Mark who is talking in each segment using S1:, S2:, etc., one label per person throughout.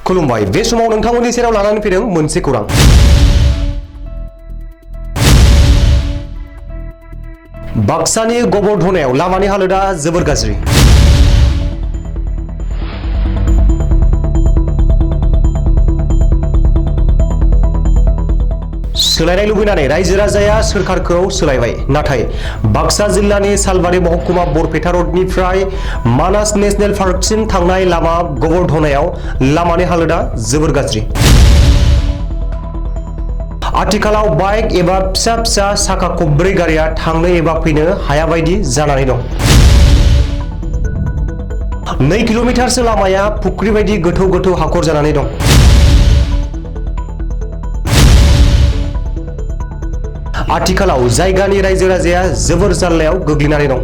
S1: खुलुमबाय बे समाव नोंथांमोननि सेराव लानानै फैदों मोनसे खौरां बाक्सानि गबरधनायाव लामानि हालोदा जोबोर गाज्रि सोलायनाय लुबैनानै रायजो राजाया सोरखारखौ सोलायबाय नाथाय बाक्सा जिल्लानि सालबारि महकुमा बरपेटा रोडनिफ्राय मानास नेशनेल पार्कसिम थांनाय लामा गबरधनायाव लामानि हालोदा जोबोर गाज्रि आथिखालाव बाइक एबा फिसा फिसा साखा खबब्रै गारिया थांनो एबा फैनो हाया बायदि जानानै दं 2 किल'मिटारसो लामाया फुख्रि बायदि गोथौ गोथौ हाखर जानानै दं आथिखालाव जायगानि रायजो राजाया जोबोर जाल्लायाव गोग्लैनानै दं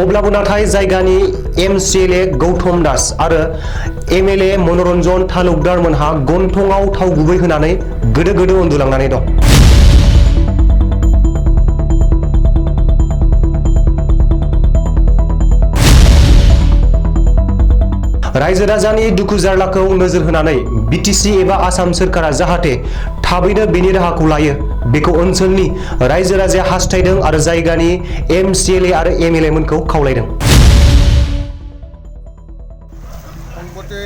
S1: अब्लाबो नाथाय जायगानि एमसिएलए गौतम दास आरो एमएलए मनोरन्जन तालुकदार मोनहा गन्थंआव थाव गुबै होनानै गोदो गोदो उन्दुलांनानै दं रायजो राजानि दुखु जारलाखौ नोजोर होनानै बिटिसि एबा आसाम सोरखारा जाहाथे थाबैनो बेनि राहाखौ लायो बेखौ ओनसोलनि रायजो राजाया हास्थायदों आरो जायगानि एमसिएलए आरो एमएलए मोनखौ खावलायदों
S2: সম্প্ৰতি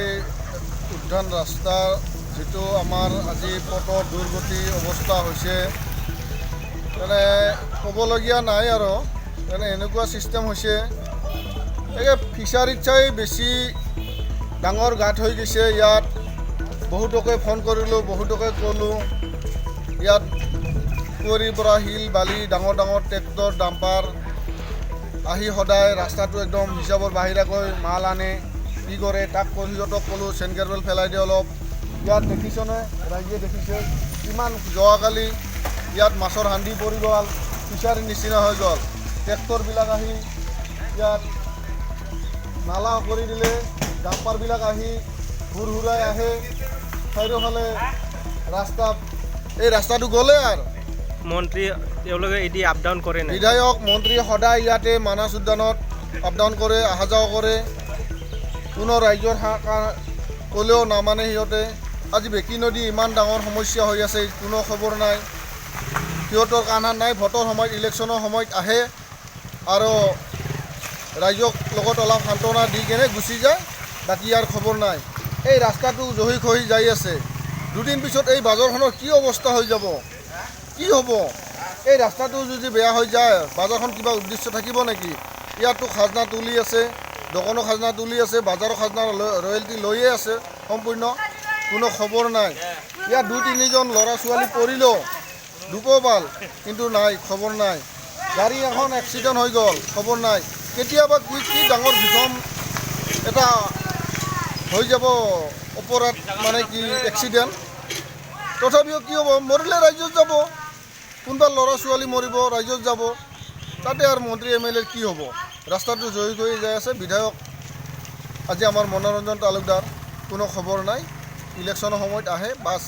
S2: উদ্যান ৰাস্তাৰ যেটো আমাৰ আজি পথৰ দুৰ্গতি অৱস্থা হৈছে মানে ক'বলগীয়া নাই আৰু মানে এনেকুৱা সিস্টেম হৈছে এই ফিচাৰীত চাই বেছি ডাঙৰ গাঁত হৈ গৈছে ইয়াত বহুতকে ফোন কৰিলোঁ বহুতকে ক'লোঁ ইয়াত কুঁৱৰীৰ পৰা শিল বালি ডাঙৰ ডাঙৰ ট্ৰেক্টৰ ডাম্পাৰ আহি সদায় ৰাস্তাটো একদম হিচাপৰ বাহিৰাকৈ মাল আনে কি কৰে তাক সিহঁতক ক'লোঁ চেনকেৰবেল পেলাই দিয়ে অলপ ইয়াত দেখিছেনে ৰাইজে দেখিছে কিমান যোৱাকালি ইয়াত মাছৰ হাণ্ডি পৰি গ'ল ফিচাৰীৰ নিচিনা হৈ গ'ল ট্ৰেক্টৰবিলাক আহি ইয়াত নালা কৰি দিলে ডাম্পাৰবিলাক আহি হুৰাই আহে চাৰিওফালে ৰাস্তা এই ৰাস্তাটো গ'লে আৰু
S3: মন্ত্ৰী তেওঁলোকে এটি আপ ডাউন কৰে নাই
S2: বিধায়ক মন্ত্ৰী সদায় ইয়াতে মানাস উদ্যানত আপ ডাউন কৰে অহা যোৱা কৰে কোনো ৰাইজৰ ক'লেও নামানে সিহঁতে আজি বেকী নদী ইমান ডাঙৰ সমস্যা হৈ আছে কোনো খবৰ নাই সিহঁতৰ কাণসাৰ নাই ভোটৰ সময়ত ইলেকশ্যনৰ সময়ত আহে আৰু ৰাইজক লগত অলপ সান্তনা দি কেনে গুচি যায় বাকী ইয়াৰ খবৰ নাই এই ৰাস্তাটো জহি খহি যাই আছে দুদিন পিছত এই বাজাৰখনৰ কি অৱস্থা হৈ যাব কি হ'ব এই ৰাস্তাটো যদি বেয়া হৈ যায় বাজাৰখন কিবা উদ্দেশ্য থাকিব নেকি ইয়াতো খাজনা তুলি আছে দোকানৰ খাজনা তুলি আছে বাজাৰৰ খাজনা ৰয়েলটি লৈয়ে আছে সম্পূৰ্ণ কোনো খবৰ নাই ইয়াত 2-3জন ল'ৰা ছোৱালী পৰিলেও দুপপাল কিন্তু নাই খবৰ নাই গাড়ী এখন এক্সিডেণ্ট হৈ গ'ল খবৰ নাই কেতিয়াবা কি ডাঙৰ ভীষণ এটা হৈ যাব অপৰাধ মানে কি এক্সিডেণ্ট তথাপিও কি হ'ব মৰিলে ৰাইজত যাব কোনোবা ল'ৰা ছোৱালী মৰিব ৰাইজত যাব তাতে আৰু মন্ত্ৰী এমএলএৰ কি হ'ব ৰাস্তাটো জয়ী কৰি যাই আছে বিধায়ক আজি আমাৰ মনোৰঞ্জন তালুকদাৰ কোনো খবৰ নাই ইলেকশ্যনৰ সময়ত আহে বাছ